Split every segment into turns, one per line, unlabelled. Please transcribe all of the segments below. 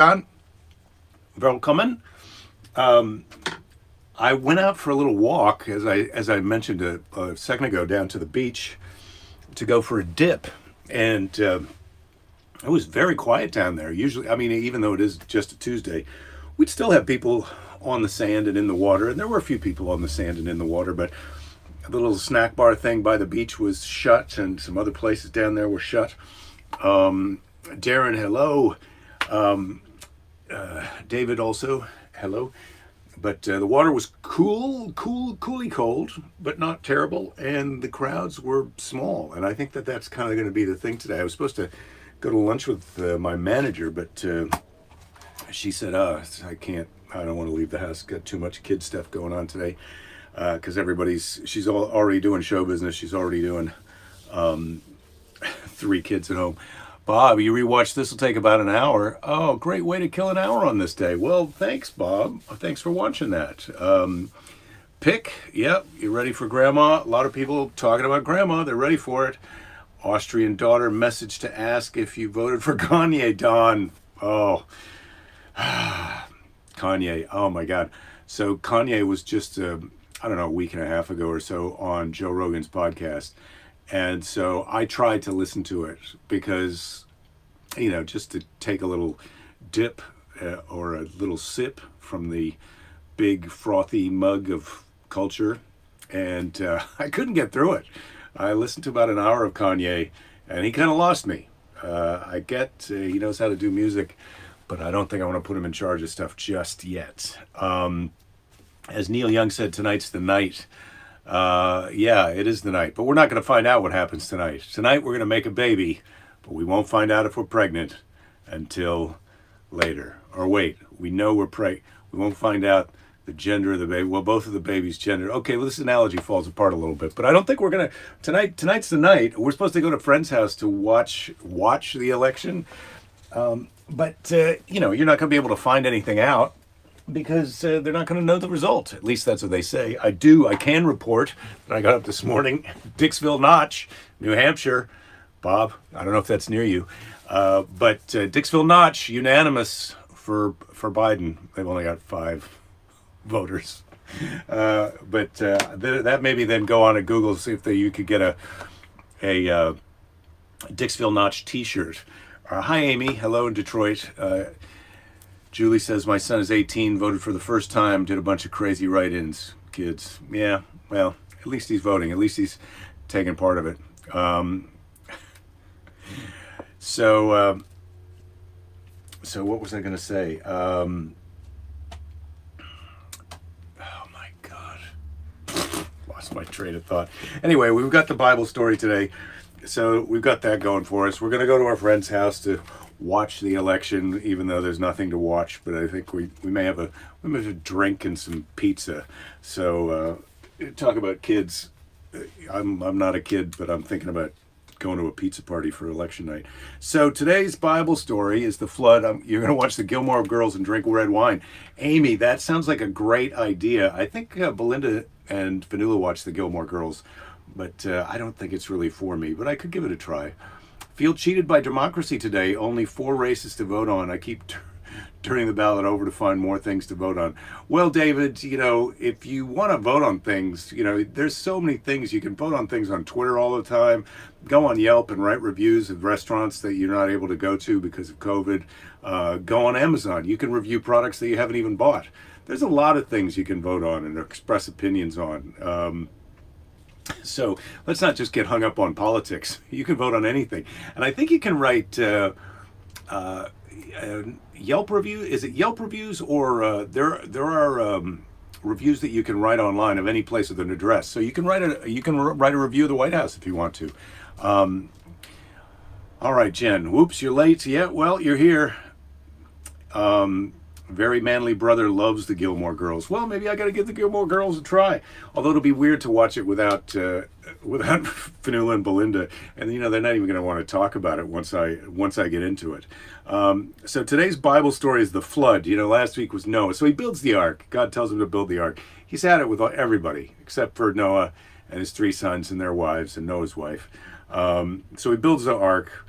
John, welcome. Um, I went out for a little walk, as I mentioned a second ago, down to the beach to go for a dip, and it was very quiet down there. Usually, I mean, even though it is just a Tuesday, we'd still have people on the sand and in the water, and there were a few people on the sand and in the water, but the little snack bar thing by the beach was shut, and some other places down there were shut. Darren, hello. Um, David also, hello. But the water was coolly cold, but not terrible, and the crowds were small. And I think that that's kind of going to be the thing today. I was supposed to go to lunch with my manager, but she said, I can't, I don't want to leave the house. Got too much kid stuff going on today. Because she's already doing show business. She's already doing 3 kids at home. Bob, you rewatch this will take about an hour. Oh, great way to kill an hour on this day. Well, thanks, Bob. Thanks for watching that. Pick, yep, you ready for Grandma? A lot of people talking about Grandma. They're ready for it. Austrian daughter message to ask if you voted for Kanye, Don. Oh, Kanye. Oh my God. So Kanye was just, I don't know, a week and a half ago or so on Joe Rogan's podcast. And so I tried to listen to it because, just to take a little dip or a little sip from the big frothy mug of culture. And I couldn't get through it. I listened to about an hour of Kanye and he kind of lost me. I get he knows how to do music, but I don't think I want to put him in charge of stuff just yet. As Neil Young said, tonight's the night. Yeah, it is the night, but we're not going to find out what happens tonight. Tonight we're going to make a baby, but we won't find out if we're pregnant until later. Or wait, we know we're pregnant. We won't find out the gender of the baby. Well, both of the baby's gender. Okay, well, this analogy falls apart a little bit, but I don't think we're going to tonight's the night. We're supposed to go to a friend's house to watch the election. But you're not going to be able to find anything out because they're not going to know the result. At least that's what they say. I can report that I got up this morning, Dixville Notch, New Hampshire. Bob, I don't know if that's near you, but Dixville Notch, unanimous for Biden. They've only got 5 voters. But that maybe then go on to Google to see if you could get a Dixville Notch t-shirt. Hi, Amy. Hello in Detroit. Julie says, my son is 18, voted for the first time, did a bunch of crazy write-ins. Kids. Yeah, well, at least he's voting. At least he's taking part of it. So what was I going to say? Oh, my God. Lost my train of thought. Anyway, we've got the Bible story today. So we've got that going for us. We're going to go to our friend's house to watch the election, even though there's nothing to watch. But I think we may have a drink and some pizza. So talk about kids. I'm not a kid, but I'm thinking about going to a pizza party for election night. So today's Bible story is the flood. You're going to watch the Gilmore Girls and drink red wine. Amy, that sounds like a great idea. I think Belinda and Vanilla watched the Gilmore Girls, but I don't think it's really for me, but I could give it a try. Feel cheated by democracy today. Only 4 races to vote on. I keep turning the ballot over to find more things to vote on. Well, David, if you want to vote on things, there's so many things. You can vote on things on Twitter all the time. Go on Yelp and write reviews of restaurants that you're not able to go to because of COVID. Go on Amazon. You can review products that you haven't even bought. There's a lot of things you can vote on and express opinions on. So let's not just get hung up on politics. You can vote on anything. And I think you can write Yelp review. Is it Yelp reviews or there are reviews that you can write online of any place with an address. So you can write a review of the White House if you want to. All right, Jen. Whoops, you're late. Yeah, well, you're here. Very manly brother loves the Gilmore Girls. Well, maybe I got to give the Gilmore Girls a try. Although it'll be weird to watch it without Fanula and Belinda, and they're not even going to want to talk about it once I get into it. So today's Bible story is the flood. Last week was Noah. So he builds the ark. God tells him to build the ark. He's had it with everybody except for Noah and his 3 sons and their wives and Noah's wife. So he builds the ark.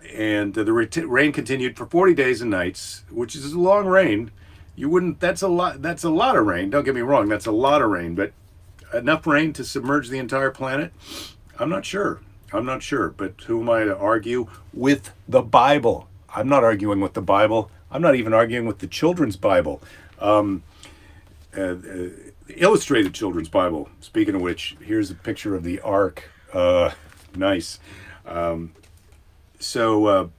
And the rain continued for 40 days and nights, which is a long rain. You wouldn't, that's a lot, that's a lot of rain. Don't get me wrong, that's a lot of rain, but enough rain to submerge the entire planet? I'm not sure. I'm not sure, but who am I to argue with the Bible? I'm not arguing with the Bible. I'm not even arguing with the children's Bible. The illustrated children's Bible. Speaking of which, here's a picture of the ark. Nice. So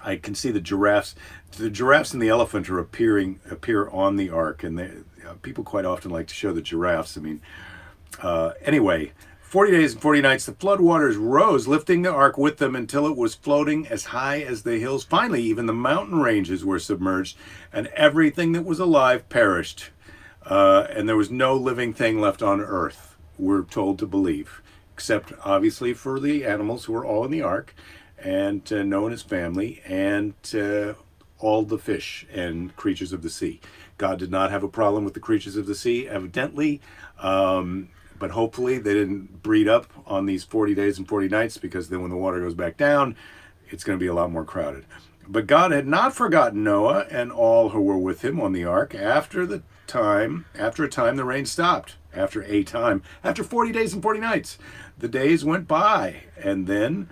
I can see the giraffes. The giraffes and the elephant appear on the ark, and people quite often like to show the giraffes. I mean, anyway, 40 days and 40 nights, the flood waters rose, lifting the ark with them until it was floating as high as the hills. Finally, even the mountain ranges were submerged, and everything that was alive perished. And there was no living thing left on earth, we're told to believe, except obviously for the animals who were all in the ark, and Noah and his family, and all the fish and creatures of the sea. God did not have a problem with the creatures of the sea, evidently, but hopefully they didn't breed up on these 40 days and 40 nights, because then when the water goes back down, it's going to be a lot more crowded. But God had not forgotten Noah and all who were with him on the ark. After a time, the rain stopped. After 40 days and 40 nights, the days went by, and then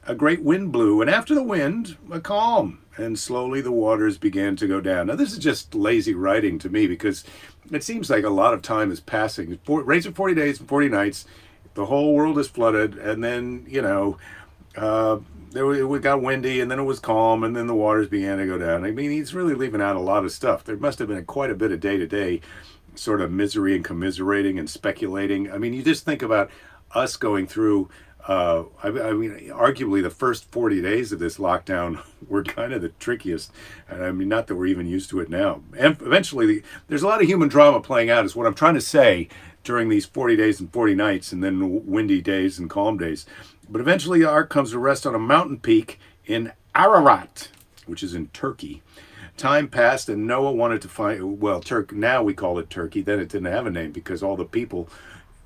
a great wind blew, and after the wind, a calm, and slowly the waters began to go down. Now, this is just lazy writing to me, because it seems like a lot of time is passing. It rains for 40 days and 40 nights, the whole world is flooded, and then, it got windy, and then it was calm, and then the waters began to go down. I mean, he's really leaving out a lot of stuff. There must have been quite a bit of day-to-day sort of misery and commiserating and speculating. I mean, you just think about us going through, I mean, arguably the first 40 days of this lockdown were kind of the trickiest. And I mean, not that we're even used to it now. And eventually, there's a lot of human drama playing out, is what I'm trying to say, during these 40 days and 40 nights, and then windy days and calm days. But eventually the ark comes to rest on a mountain peak in Ararat, which is in Turkey. Time passed, and Noah wanted to find, now we call it Turkey. Then it didn't have a name, because all the people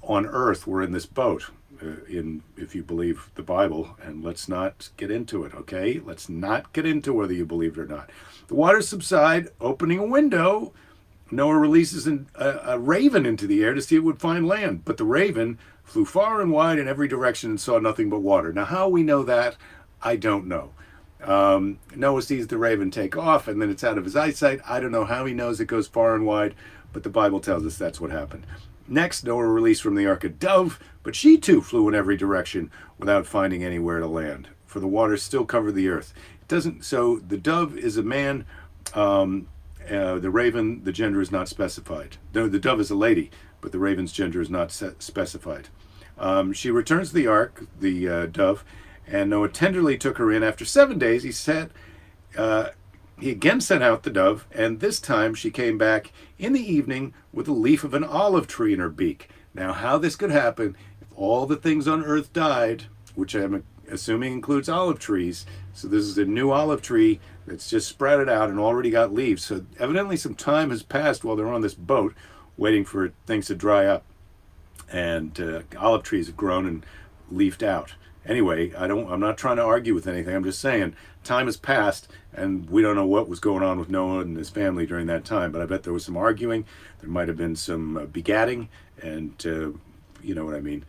on earth were in this boat, if you believe the Bible. And let's not get into it, okay? Let's not get into whether you believe it or not. The waters subside, opening a window. Noah releases a raven into the air to see if it would find land. But the raven flew far and wide in every direction and saw nothing but water. Now, how we know that, I don't know. Noah sees the raven take off, and then it's out of his eyesight. I don't know how he knows it goes far and wide, but the Bible tells us that's what happened. Next, Noah released from the ark a dove, but she too flew in every direction without finding anywhere to land, for the waters still covered the earth. So the dove is a man. The raven, the gender is not specified. No, the dove is a lady, but the raven's gender is not specified. She returns to the ark, the dove, and Noah tenderly took her in. After 7 days, he again sent out the dove, and this time she came back in the evening with a leaf of an olive tree in her beak. Now, how this could happen, if all the things on earth died, which I'm assuming includes olive trees, so this is a new olive tree that's just sprouted out and already got leaves. So evidently some time has passed while they're on this boat, waiting for things to dry up, and olive trees have grown and leafed out. Anyway, I'm not trying to argue with anything. I'm just saying time has passed, and we don't know what was going on with Noah and his family during that time. But I bet there was some arguing. There might have been some begatting, and you know what I mean.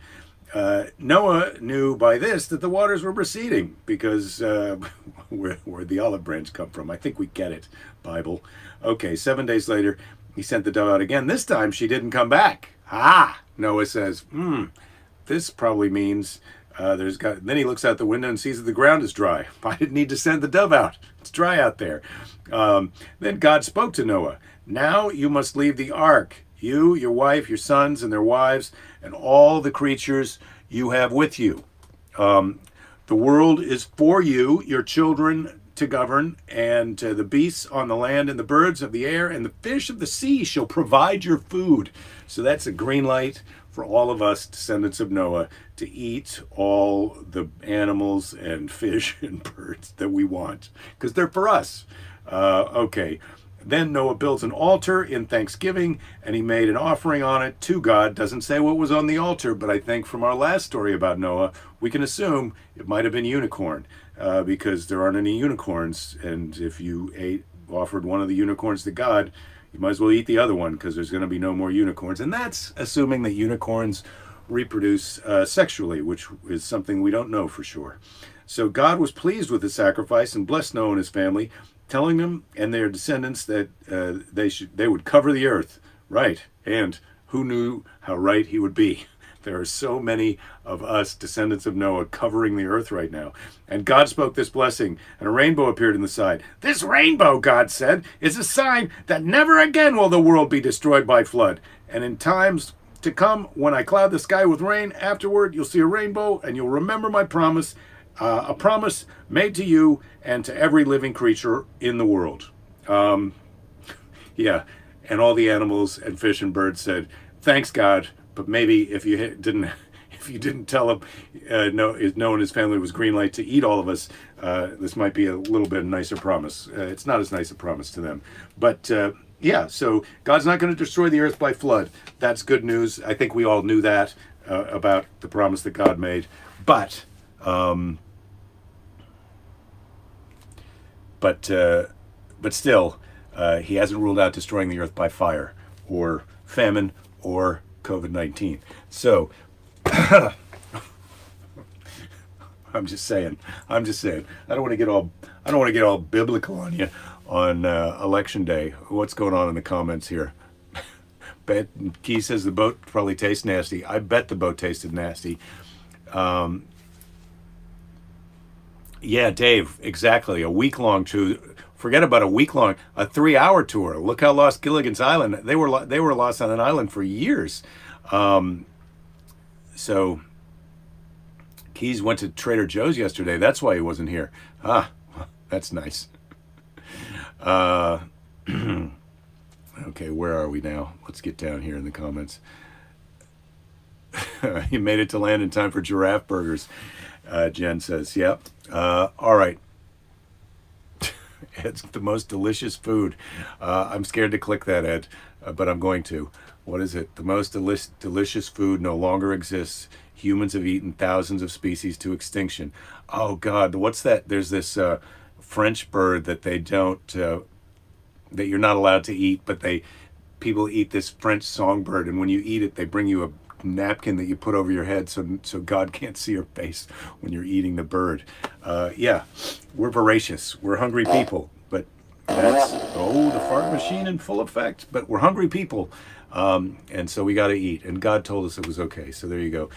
Noah knew by this that the waters were receding, because where the olive branch come from. I think we get it, Bible. Okay, 7 days later, he sent the dove out again. This time she didn't come back. Noah says, this probably means then he looks out the window and sees that the ground is dry. I didn't need to send the dove out. It's dry out there. Then God spoke to Noah. Now you must leave the ark, you, your wife, your sons and their wives, and all the creatures you have with you. The world is for you, your children to govern, and the beasts on the land and the birds of the air and the fish of the sea shall provide your food. So that's a green light for all of us, descendants of Noah, to eat all the animals and fish and birds that we want, because they're for us. Okay. Then Noah builds an altar in thanksgiving, and he made an offering on it to God. Doesn't say what was on the altar, but I think from our last story about Noah, we can assume it might have been unicorn, because there aren't any unicorns. And if you offered one of the unicorns to God, you might as well eat the other one, because there's going to be no more unicorns. And that's assuming that unicorns reproduce sexually, which is something we don't know for sure. So God was pleased with the sacrifice and blessed Noah and his family, telling them and their descendants that they would cover the earth. Right. And who knew how right he would be? There are so many of us, descendants of Noah, covering the earth right now. And God spoke this blessing, and a rainbow appeared in the side. This rainbow, God said, is a sign that never again will the world be destroyed by flood. And in times to come, when I cloud the sky with rain, afterward you'll see a rainbow, and you'll remember my promise, a promise made to you and to every living creature in the world. Yeah, and all the animals and fish and birds said, thanks, God. But maybe if you didn't tell him Noah and his family was green light to eat all of us, this might be a little bit nicer promise. It's not as nice a promise to them. But yeah, so God's not going to destroy the earth by flood. That's good news. I think we all knew that about the promise that God made. But still, he hasn't ruled out destroying the earth by fire or famine or COVID-19. So I'm just saying. I don't want to get all biblical on you on election day. What's going on in the comments here? Key says the boat probably tastes nasty. I bet the boat tasted nasty. Yeah, Dave, exactly. A week-long tour. Forget about a week-long, a 3-hour tour. Look how lost Gilligan's Island. They were lost on an island for years. So Keys went to Trader Joe's yesterday. That's why he wasn't here. Ah, that's nice. Okay, where are we now? Let's get down here in the comments. You made it to land in time for giraffe burgers, Jen says. Yep. All right. It's the most delicious food. I'm scared to click that, Ed, but I'm going to. What is it? The most delicious food no longer exists. Humans have eaten thousands of species to extinction. Oh, God. What's that? There's this French bird that they don't, that you're not allowed to eat, but people eat this French songbird, and when you eat it, they bring you a napkin that you put over your head so God can't see your face when you're eating the bird. Yeah, we're voracious. We're hungry people, but that's, the fart machine in full effect, but we're hungry people. And so we got to eat, and God told us it was okay. So there you go.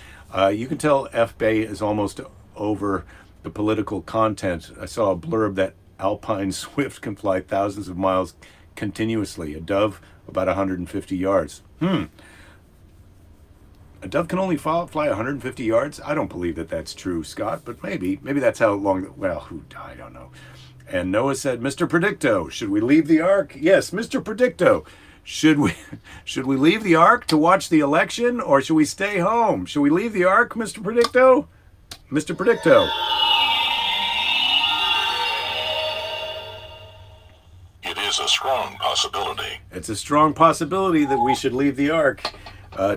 You can tell FBay is almost over the political content. I saw a blurb that Alpine Swift can fly thousands of miles continuously. A dove about 150 yards. A dove can only fly 150 yards? I don't believe that that's true, Scott, but maybe that's how long, well, I don't know. And Noah said, Mr. Predicto, should we leave the ark? Yes, Mr. Predicto, should we leave the ark to watch the election, or should we stay home? Should we leave the ark, Mr. Predicto? Mr. Predicto.
It is a strong possibility.
It's a strong possibility that we should leave the ark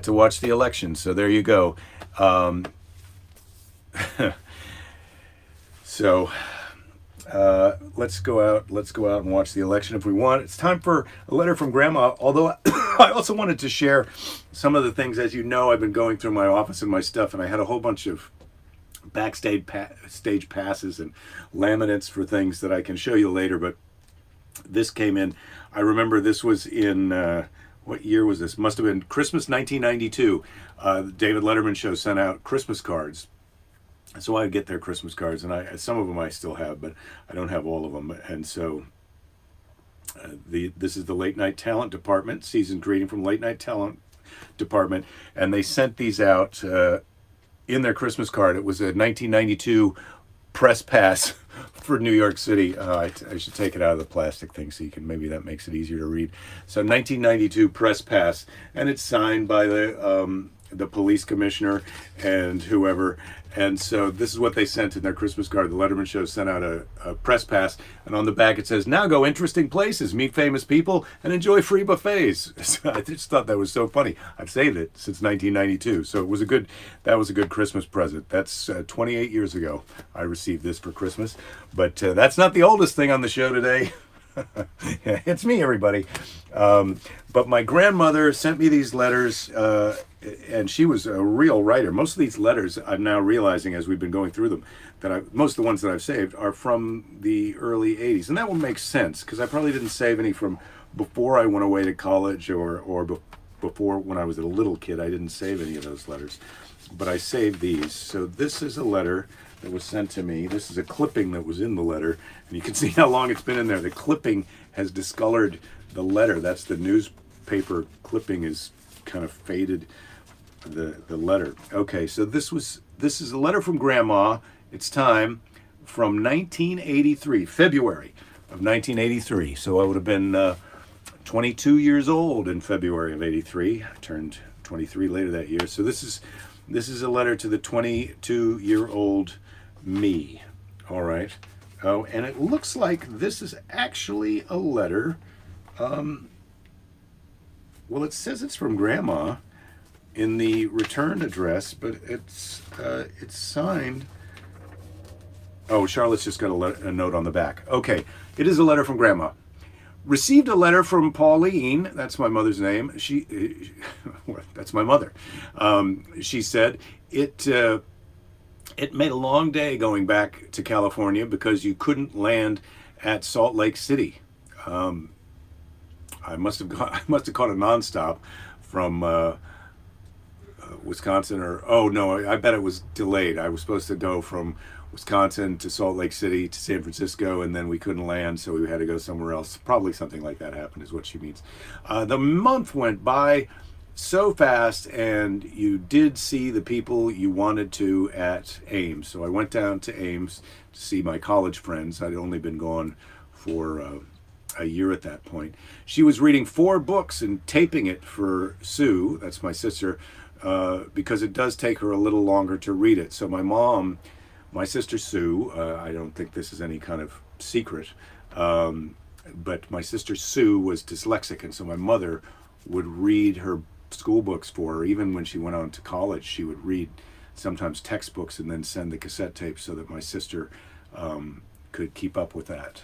to watch the election. So there you go. So let's go out and watch the election if we want. It's time for a letter from Grandma, although I also wanted to share some of the things. As you know, I've been going through my office and my stuff, and I had a whole bunch of stage passes and laminates for things that I can show you later, but this came in. I remember this was in what year was this? Must have been Christmas 1992. The David Letterman show sent out Christmas cards. So I get their Christmas cards, and some of them I still have, but I don't have all of them. And so this is the Late Night Talent Department, season greeting from Late Night Talent Department, and they sent these out in their Christmas card. It was a 1992 press pass for New York City. I should take it out of the plastic thing so you can, maybe that makes it easier to read. So 1992 press pass, and it's signed by the the police commissioner and whoever. And so this is what they sent in their Christmas card. The Letterman Show sent out a press pass, and on the back it says, "Now go interesting places, meet famous people, and enjoy free buffets." So I just thought that was so funny. I've saved it since 1992, so that was a good Christmas present. That's 28 years ago I received this for Christmas. But that's not the oldest thing on the show today. It's me, everybody. But my grandmother sent me these letters, and she was a real writer. Most of these letters, I'm now realizing as we've been going through them, that most of the ones that I've saved are from the early 80s. And that will make sense, because I probably didn't save any from before I went away to college or before when I was a little kid. I didn't save any of those letters. But I saved these. So this is a letter that was sent to me. This is a clipping that was in the letter. And you can see how long it's been in there. The clipping has discolored the letter. That's the newspaper clipping is kind of faded the letter. Okay, so this is a letter from Grandma. It's time, from 1983, February of 1983. So I would have been 22 years old in February of 83. I turned 23 later that year. So this is a letter to the 22-year-old me. All right. Oh, and it looks like this is actually a letter. Well, it says it's from Grandma in the return address, but it's signed. Oh, Charlotte's just got a note on the back. Okay, it is a letter from Grandma. Received a letter from Pauline. That's my mother's name. That's my mother. She said it made a long day going back to California because you couldn't land at Salt Lake City. I must have caught a nonstop from Wisconsin, I bet it was delayed. I was supposed to go from Wisconsin to Salt Lake City to San Francisco, and then we couldn't land, so we had to go somewhere else. Probably something like that happened, is what she means. The month went by so fast, and you did see the people you wanted to at Ames. So I went down to Ames to see my college friends. I'd only been gone for a year at that point. She was reading 4 books and taping it for Sue, that's my sister, because it does take her a little longer to read it. So my sister Sue, I don't think this is any kind of secret, but my sister Sue was dyslexic, and so my mother would read her school books for her. Even when she went on to college, she would read sometimes textbooks and then send the cassette tapes so that my sister could keep up with that.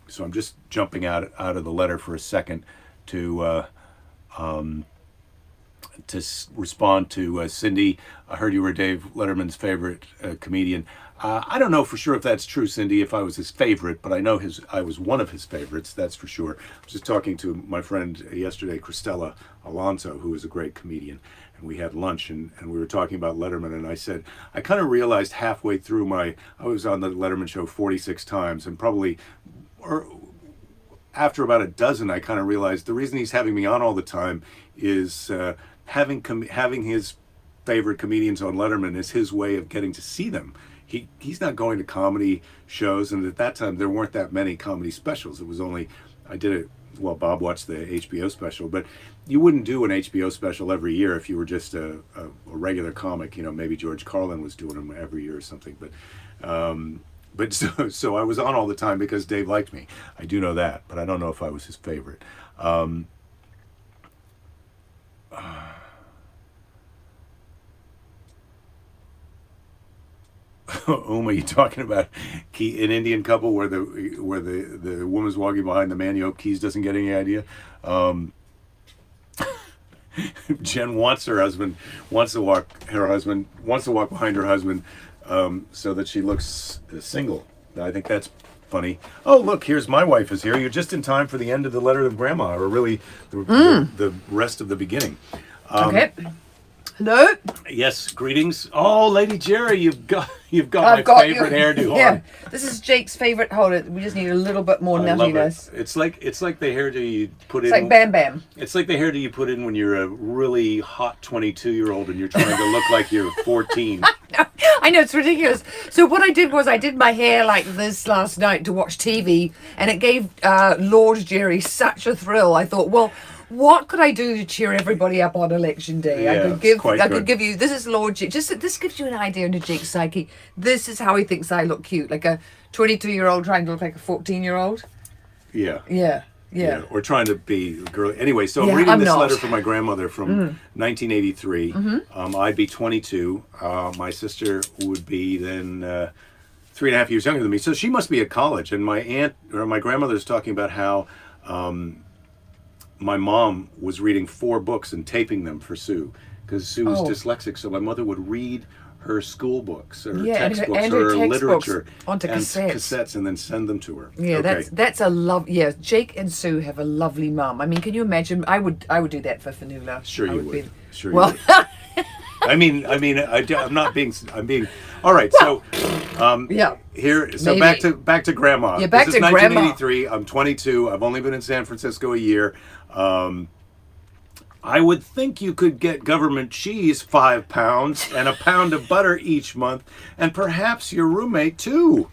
So I'm just jumping out of the letter for a second to respond to Cindy. I heard you were Dave Letterman's favorite comedian. I don't know for sure if that's true, Cindy, if I was his favorite, but I know I was one of his favorites, that's for sure. I was just talking to my friend yesterday, Christella Alonso, who is a great comedian, and we had lunch, and we were talking about Letterman, and I said, I kind of realized halfway through I was on the Letterman Show 46 times, and probably, or after about a dozen, I kind of realized the reason he's having me on all the time is having his favorite comedians on Letterman is his way of getting to see them. He's not going to comedy shows, and at that time there weren't that many comedy specials. It was only, Bob watched the HBO special, but you wouldn't do an HBO special every year if you were just a regular comic. Maybe George Carlin was doing them every year or something, but so I was on all the time because Dave liked me. I do know that, but I don't know if I was his favorite. You talking about an Indian couple where the woman's walking behind the man you hope Keys doesn't get any idea? Jen wants to walk behind her husband so that she looks single. I think that's funny. Oh, look, here's my wife is here. You're just in time for the end of the letter to Grandma, or really the rest of the beginning.
Okay. Hello.
Yes, greetings. Oh, Lady Jerry, you've got my favorite hairdo on.
This is Jake's favorite. Hold it. We just need a little bit more nuttiness.
It's like the hairdo you put in.
It's like Bam Bam.
It's like the hairdo you put in when you're a really hot 22-year-old and you're trying to look like you're 14.
I know, it's ridiculous. So what I did was I did my hair like this last night to watch TV, and it gave Lord Jerry such a thrill. I thought, well, what could I do to cheer everybody up on election day?
Yeah,
I
it's quite
could
good.
give you, this is Lord Jake. This gives you an idea into Jake's psyche. This is how he thinks I look cute. Like a 22-year-old trying to look like a 14-year-old.
Yeah.
Yeah.
Or trying to be girly. Anyway, so I'm
Yeah,
reading
I'm
this
not.
letter from my grandmother from 1983. I'd be 22. My sister would be then 3.5 years younger than me. So she must be at college. And my grandmother's talking about how my mom was reading 4 books and taping them for Sue because Sue was dyslexic. So my mother would read her school books or textbooks
and her
or
textbooks
literature
onto
and
cassettes.
and then send them to her.
Yeah,
Okay.
that's a love. Yeah, Jake and Sue have a lovely mum. I mean, can you imagine? I would do that for Fanula.
Sure
I
you would.
be-
Sure you
well,
would. I'm not being. I'm being. All right. So,
yeah.
here. So
Maybe.
back to Grandma.
Yeah, back
this
to
is
Grandma.
1983. I'm 22. I've only been in San Francisco a year. I would think you could get government cheese 5 pounds and a pound of butter each month, and perhaps your roommate too,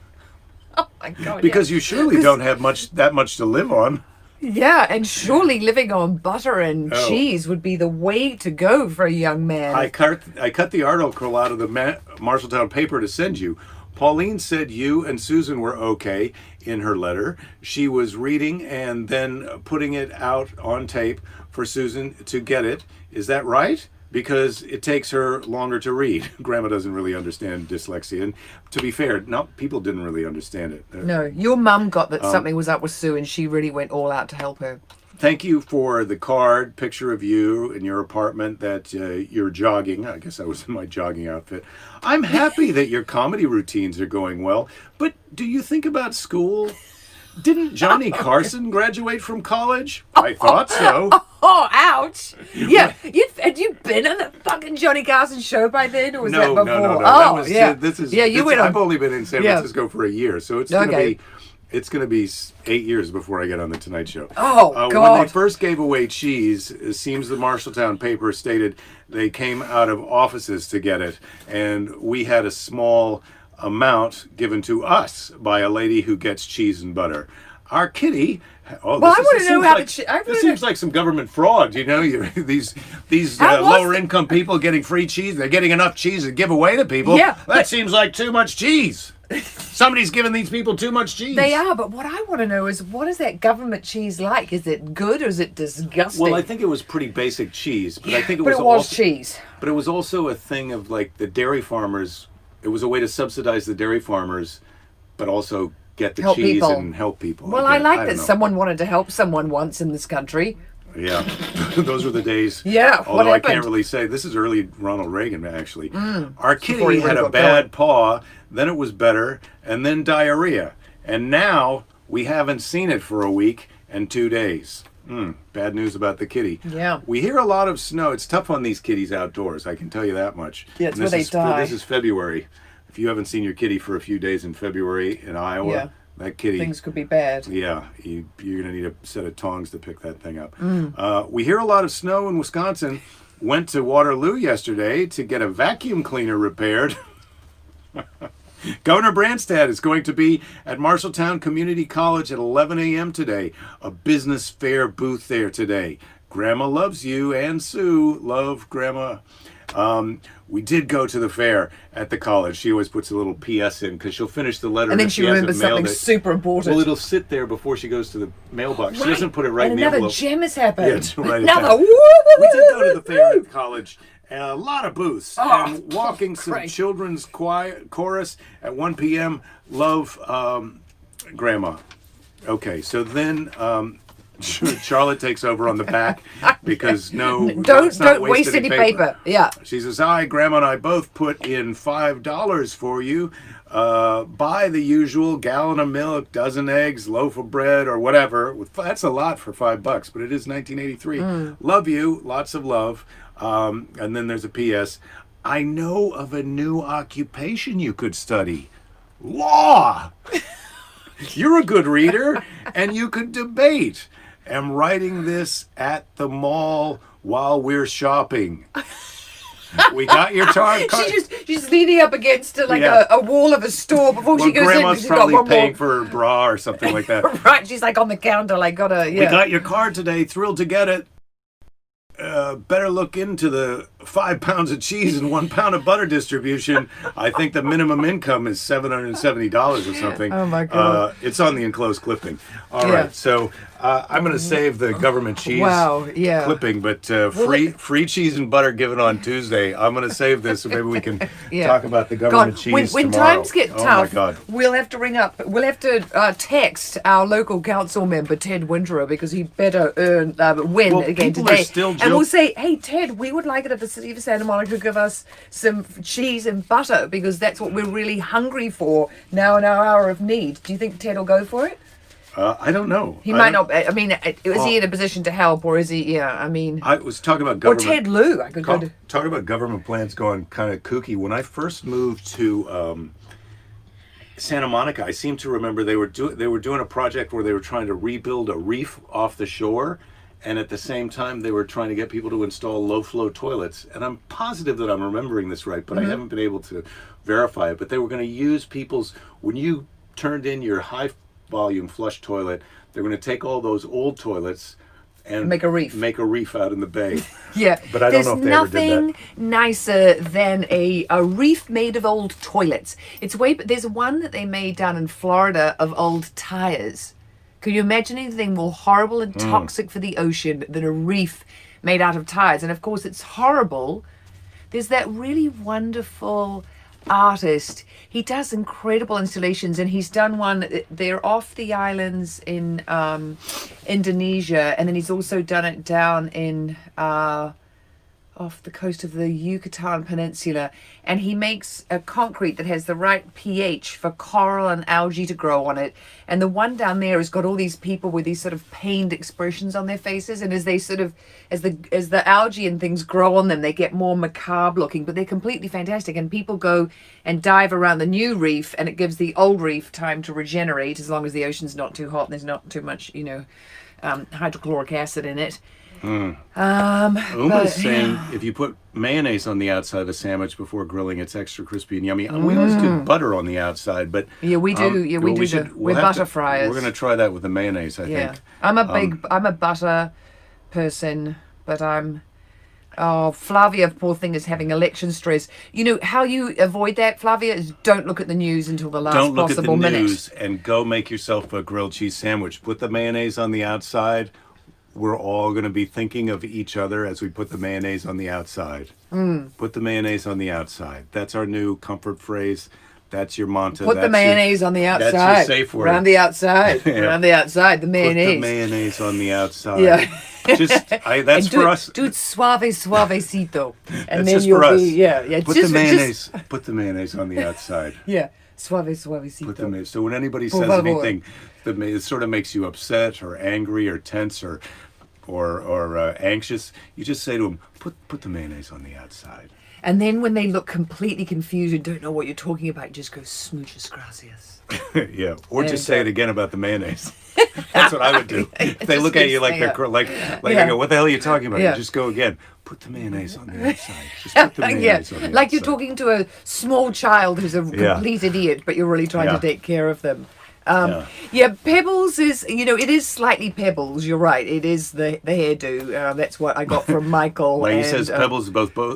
Oh my God.
because you surely don't have that much to live on.
Yeah, and surely living on butter and
Oh.
cheese would be the way to go for a young man.
I cut the article out of the Marshalltown paper to send you. Pauline said you and Susan were okay in her letter. She was reading and then putting it out on tape for Susan to get it. Is that right? Because it takes her longer to read. Grandma doesn't really understand dyslexia. And to be fair, people didn't really understand it.
No, your mum got that something was up with Sue, and she really went all out to help her.
Thank you for the card, picture of you in your apartment that you're jogging. I guess I was in my jogging outfit. I'm happy that your comedy routines are going well, but do you think about school? Didn't Johnny Carson graduate from college? I thought so.
Oh, ouch! Yeah, had you been on the fucking Johnny Carson show by then, or was that
No.
before?
That
Oh,
was,
yeah.
you went. I've only been in San Francisco for a year, so it's gonna
Okay.
be. It's going to be 8 years before I get on the Tonight Show.
Oh,
When
God.
they first gave away cheese, it seems the Marshalltown paper stated they came out of offices to get it, and we had a small amount given to us by a lady who gets cheese and butter. Our kitty. Oh,
Well, I wanna
this
know
seems
how
like,
the I wanna
this seems like some government fraud. You know, these
How was
lower income people getting free cheese. They're getting enough cheese to give away to people.
Yeah,
that
but-
seems like too much cheese. Somebody's giving these people too much cheese.
They are, but what I want to know is, what is that government cheese like? Is it good or is it disgusting?
Well, I think it was pretty basic cheese, but I think it
but
was
it was
also,
cheese.
But it was also a thing of like the dairy farmers. It was a way to subsidize the dairy farmers, but also get the
Help
cheese
people.
and help people.
Well, I like
don't
that
know.
someone wanted to help someone once in this country.
Yeah, those were the days.
Yeah, what
although I can't
happened?
really say. This is early Ronald Reagan, actually. Our
Before
kitty
he
had
would've
a
got
bad paw, then it was better, and then diarrhea. And now we haven't seen it for a week and 2 days. Bad news about the kitty.
Yeah.
We hear a lot of snow. It's tough on these kitties outdoors, I can tell you that much.
Yeah, it's
And
where
this
they
is-
die.
This is February. If you haven't seen your kitty for a few days in February in Iowa,
Yeah.
that kitty...
Things could be bad.
Yeah, you're going to need a set of tongs to pick that thing up. We hear a lot of snow in Wisconsin. Went to Waterloo yesterday to get a vacuum cleaner repaired. Governor Branstad is going to be at Marshalltown Community College at 11 a.m. today. A business fair booth there today. Grandma loves you, and Sue love Grandma. We did go to the fair at the college. She always puts a little PS in because she'll finish the letter
And then
if
she
hasn't
remembers
mailed
something
it.
super important.
Well, it'll sit there before she goes to the mailbox. She
Right.
doesn't put it right
and
in the
another
envelope.
gem has happened.
Yeah, it's right in
Another
that.
woo,
We did go to the fair at college. A lot of booths
Oh,
and walking some
Christ.
children's choir chorus at 1 p.m. Love Grandma. Okay, so then Charlotte takes over on the back because let's not
Don't waste any paper. Yeah.
She says, "Hi, Grandma and I both put in $5 for you. Buy the usual gallon of milk, dozen eggs, loaf of bread, or whatever. That's a lot for $5, but it is 1983. Love you, lots of love." And then there's a P.S. I know of a new occupation you could study. Law! You're a good reader, and you could debate. Am writing this at the mall while we're shopping. We got your card.
She's leaning up against
Yeah.
a wall of a store before she goes in.
Grandma's
She's got
probably
one
paying
more.
for her bra or something like that.
Right, she's like on the counter, like got a
We got your card today. Thrilled to get it. better look into the 5 pounds of cheese and 1 pound of butter distribution. I think the minimum income is $770 or something.
Oh my God.
It's on the enclosed clipping. All
Yeah.
right, so I'm going to save the government cheese
Wow, yeah.
clipping, but free cheese and butter given on Tuesday. I'm going to save this so maybe we can
Yeah.
talk about the government cheese
when
tomorrow.
times get
Oh my
tough,
God.
we'll have to we'll have to text our local council member, Ted Winterer, because he better win
Well,
again
people are
today.
still
And we'll say, hey, Ted, we would like it if the city of Santa Monica give us some cheese and butter, because that's what we're really hungry for now in our hour of need. Do you think Ted will go for it?
I don't know.
He might not. I mean, is he in a position to help, or is he? Yeah, I mean,
I was talking about
or
government.
Ted Lieu. I could go to.
Talking about government plans going kind of kooky. When I first moved to Santa Monica, I seem to remember they were doing a project where they were trying to rebuild a reef off the shore, and at the same time they were trying to get people to install low flow toilets. And I'm positive that I'm remembering this right, but I haven't been able to verify it. But they were going to use when you turned in your high volume flush toilet, they're going to take all those old toilets and
Make a reef.
Make a reef out in the bay.
Yeah,
But I don't know if they ever did that.
There's nothing nicer than a reef made of old toilets. There's one that they made down in Florida of old tires. Can you imagine anything more horrible and toxic for the ocean than a reef made out of tires? And of course, it's horrible. There's that really wonderful artist. He does incredible installations, and he's done one. They're off the islands in Indonesia, and then he's also done it down in off the coast of the Yucatan Peninsula, and he makes a concrete that has the right pH for coral and algae to grow on it. And the one down there has got all these people with these sort of pained expressions on their faces, and as the algae and things grow on them, they get more macabre looking, but they're completely fantastic. And people go and dive around the new reef, and it gives the old reef time to regenerate, as long as the ocean's not too hot and there's not too much hydrochloric acid in it.
Uma's saying if you put mayonnaise on the outside of a sandwich before grilling, it's extra crispy and yummy. We always do butter on the outside, but
yeah, we do. We're butter fryers.
We're going to try that with the mayonnaise, I think.
I'm a butter person, but Flavia, poor thing, is having election stress. You know how you avoid that, Flavia, is don't look at the news until the last
Don't look
possible
at the
minute.
news and go make yourself a grilled cheese sandwich. Put the mayonnaise on the outside. We're all going to be thinking of each other as we put the mayonnaise on the outside. Put the mayonnaise on the outside. That's our new comfort phrase. That's your mantra.
Put the mayonnaise on the outside.
That's your safe word.
Around the outside.
Yeah.
Around the outside. The mayonnaise.
Put the mayonnaise on the outside.
Yeah.
That's for us.
Do it suavecito. And
That's
then
just
you'll
for us.
be, yeah.
Put the mayonnaise. Put the mayonnaise on the outside.
Yeah. Suavecito.
Put the mayonnaise. So when anybody
Por
says
favor.
anything, it sort of makes you upset or angry or tense or anxious, you just say to them, put the mayonnaise on the outside.
And then when they look completely confused and don't know what you're talking about, just go smooches gracias.
Yeah, or just say it again about the mayonnaise. That's what I would do. If they look at you like they're like I go, what the hell are you talking about?
Yeah.
You just go again. Put the mayonnaise on the outside. Just put the mayonnaise on the
like you're
outside.
talking to a small child who's a complete idiot, but you're really trying to take care of them. Pebbles is, it is slightly Pebbles. You're right. It is the hairdo. That's what I got from Michael.
Like he says, Pebbles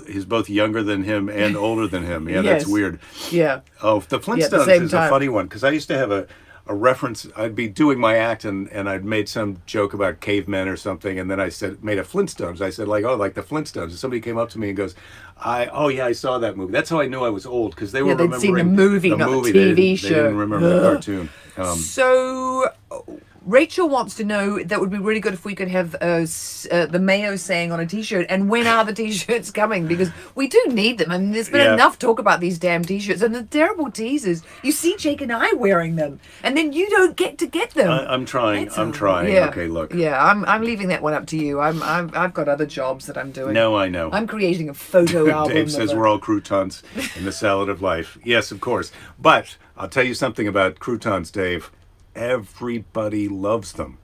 is both younger than him and older than him. Yeah,
Yes.
that's weird.
Yeah.
Oh, the Flintstones is a funny one because I used to have a reference. I'd be doing my act and I'd made some joke about cavemen or something, and then I made a Flintstones. I said like the Flintstones. And somebody came up to me and goes, I saw that movie. That's how I knew I was old because they were
they'd
remembering
seen the movie, not the TV show.
They didn't remember the cartoon.
So Rachel wants to know, that would be really good if we could have the Mayo saying on a t-shirt. And when are the t-shirts coming? Because we do need them. I mean, there's been enough talk about these damn t-shirts and the terrible teasers. You see Jake and I wearing them, and then you don't get to get them.
I'm trying.
Yeah.
Okay, look.
Yeah, I'm leaving that one up to you. I've got other jobs that I'm doing.
No, I know.
I'm creating a photo album.
Dave says we're all croutons in the salad of life. Yes, of course. But I'll tell you something about croutons, Dave. Everybody loves them.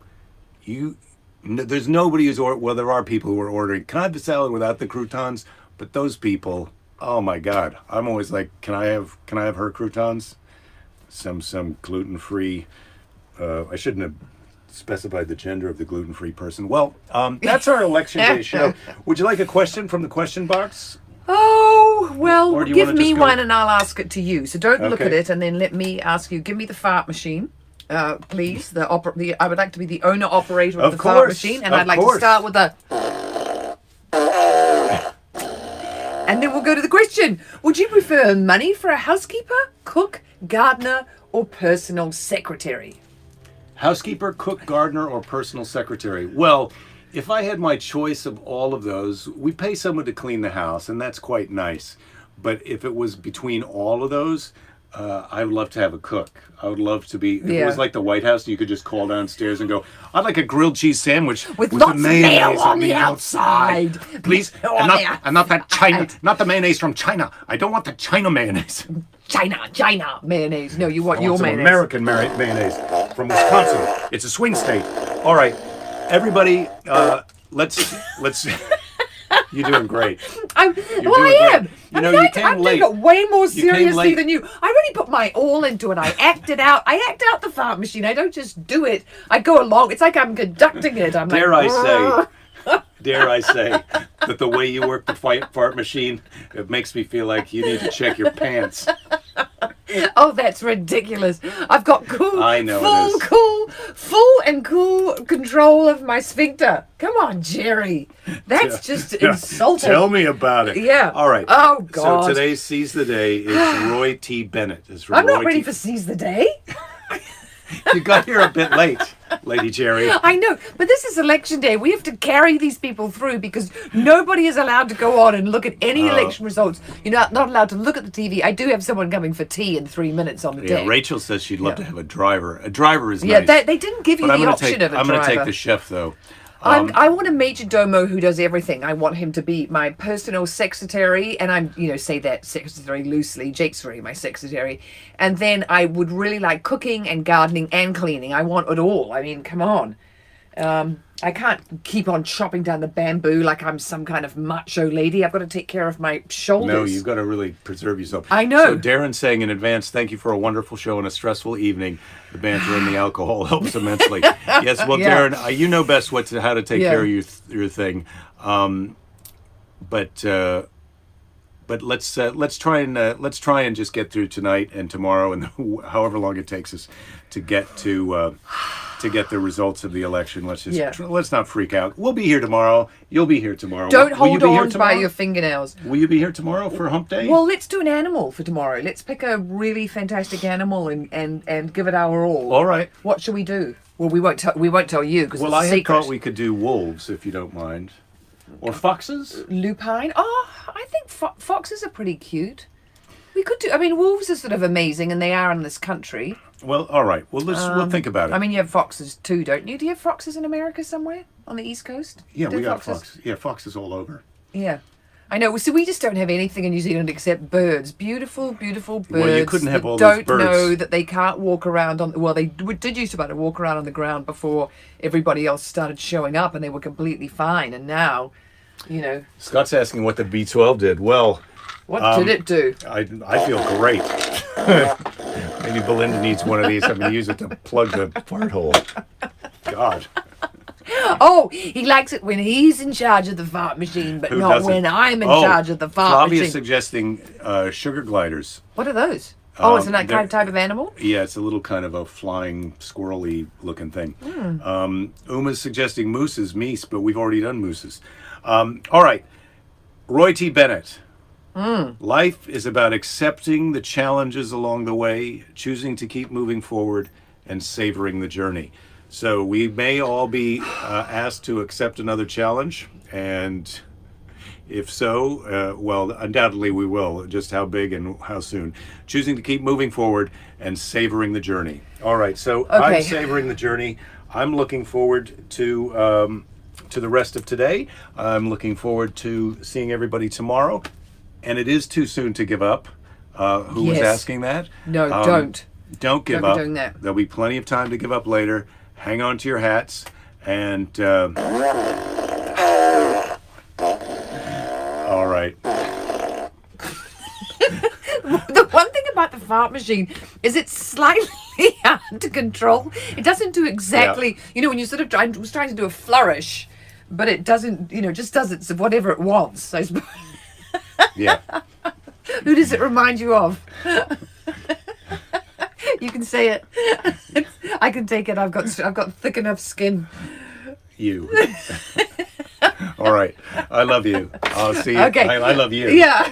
There's nobody there are people who are ordering, can I have the salad without the croutons? But those people, oh my God. I'm always like, can I have her croutons? Some gluten-free, I shouldn't have specified the gender of the gluten-free person. Well, that's our election day show. Would you like a question from the question box?
Oh, well,
Or do you
give
wanna
me
just go-
one and I'll ask it to you. So don't look at
Okay.
it and then let me ask you. Give me the fart machine, please. I would like to be the owner-operator of
Of
the fart
course,
machine. And
of
I'd like
course.
to start with the... And then we'll go to the question. Would you prefer money for a housekeeper, cook, gardener, or personal secretary?
Housekeeper, cook, gardener, or personal secretary? Well, if I had my choice of all of those, we pay someone to clean the house, and that's quite nice. But if it was between all of those, I would love to have a cook. I would love to be. If it was like the White House, you could just call downstairs and go, "I'd like a grilled cheese sandwich
With
the
lots of mayo
mayonnaise
on the outside,
please,
Mayo
and
on the
not that China,
outside.
not the mayonnaise from China. I don't want the China mayonnaise.
China mayonnaise. No, you want
I
your
want some
mayonnaise.
American mayonnaise from Wisconsin. It's a swing state. All right, everybody, let's. You're doing great.
I
doing
am.
great. You know, you came
I'm
late.
taking it way more
You came
seriously
late.
than you. I really put my all into it. I acted out. I act out the fart machine. I don't just do it. I go along. It's like I'm conducting it. I'm
Dare
like,
I say that the way you work the fart machine, it makes me feel like you need to check your pants.
oh, that's ridiculous. I've got cool,
I know it is.
full and cool control of my sphincter. Come on, Jerry. That's just insulting.
Tell me about it.
Yeah.
All right.
Oh, God.
So today's Seize the Day is Roy T. Bennett.
I'm not ready for Seize the Day.
You got here a bit late, Lady Jerry.
I know, but this is election day. We have to carry these people through because nobody is allowed to go on and look at any election results. You're not allowed to look at the TV. I do have someone coming for tea in 3 minutes on the
Yeah,
day.
Rachel says she'd love to have a driver. A driver is
Yeah,
nice.
they didn't give you
But
the option of a
I'm
driver.
going to take the chef, though.
I want a major domo who does everything. I want him to be my personal secretary, and I'm, say that secretary loosely. Jake's really my secretary. And then I would really like cooking and gardening and cleaning. I want it all. I mean, come on. I can't keep on chopping down the bamboo like I'm some kind of macho lady. I've got to take care of my shoulders.
No, you've got to really preserve yourself.
I know.
So Darren's saying in advance, thank you for a wonderful show and a stressful evening. The banter and the alcohol helps immensely. Yes, well,
Yeah.
Darren, you know best how to take care of your thing. But let's try and just get through tonight and tomorrow and however long it takes us to get the results of the election. Let's not freak out. We'll be here tomorrow. You'll be here tomorrow.
Don't
Will you
hold
be here
on by
tomorrow?
your fingernails.
Will you be here tomorrow for Hump Day?
Well, let's do an animal for tomorrow. Let's pick a really fantastic animal and give it our all.
All right.
What should we do? Well, we won't tell you because
Well,
it's a
I had
secret.
thought we could do wolves, if you don't mind. Or foxes?
Lupine. Oh, I think foxes are pretty cute. We could do. I mean, wolves are sort of amazing, and they are in this country.
Well, all right. Well, we'll think about it.
I mean, you have foxes too, don't you? Do you have foxes in America somewhere on the East Coast?
yeah,
Do
we got
foxes?
foxes. Yeah, foxes all over.
Yeah. I know. So we just don't have anything in New Zealand except birds. Beautiful, beautiful birds.
Well, you couldn't have
that
all those
don't
birds.
know that they can't walk around on. Well, they did used to be able to walk around on the ground before everybody else started showing up, and they were completely fine. And now,
Scott's asking what the B12 did. Well,
what did it do?
I feel great. Maybe Belinda needs one of these. I'm going to use it to plug the fart hole. God.
Oh, he likes it when he's in charge of the fart machine, but
Who
not
doesn't?
when I'm in charge of the fart
Flavia's
machine.
suggesting sugar gliders.
What are those? Oh, it's a
they're-
type of animal?
Yeah, it's a little kind of a flying, squirrely looking thing. Uma's suggesting mooses, meese, but we've already done mooses. All right. Roy T. Bennett. Life is about accepting the challenges along the way, choosing to keep moving forward, and savoring the journey. So we may all be asked to accept another challenge, and if so, well, undoubtedly we will. Just how big and how soon. Choosing to keep moving forward and savoring the journey. All right, so
Okay.
I'm savoring the journey. I'm looking forward to the rest of today. I'm looking forward to seeing everybody tomorrow. And it is too soon to give up. Who was
Yes.
asking that?
No, don't.
Don't give
Don't be
up.
doing that.
There'll be plenty of time to give up later. Hang on to your hats. And all right.
The one thing about the fart machine is it's slightly hard to control. It doesn't do exactly, when you sort of was trying to do a flourish, but it doesn't, just does it whatever it wants, I suppose.
Yeah.
Who does it remind you of? You can say it. I can take it. I've got thick enough skin.
You. All right. I love you. I'll see you.
Okay.
I love you.
Yeah.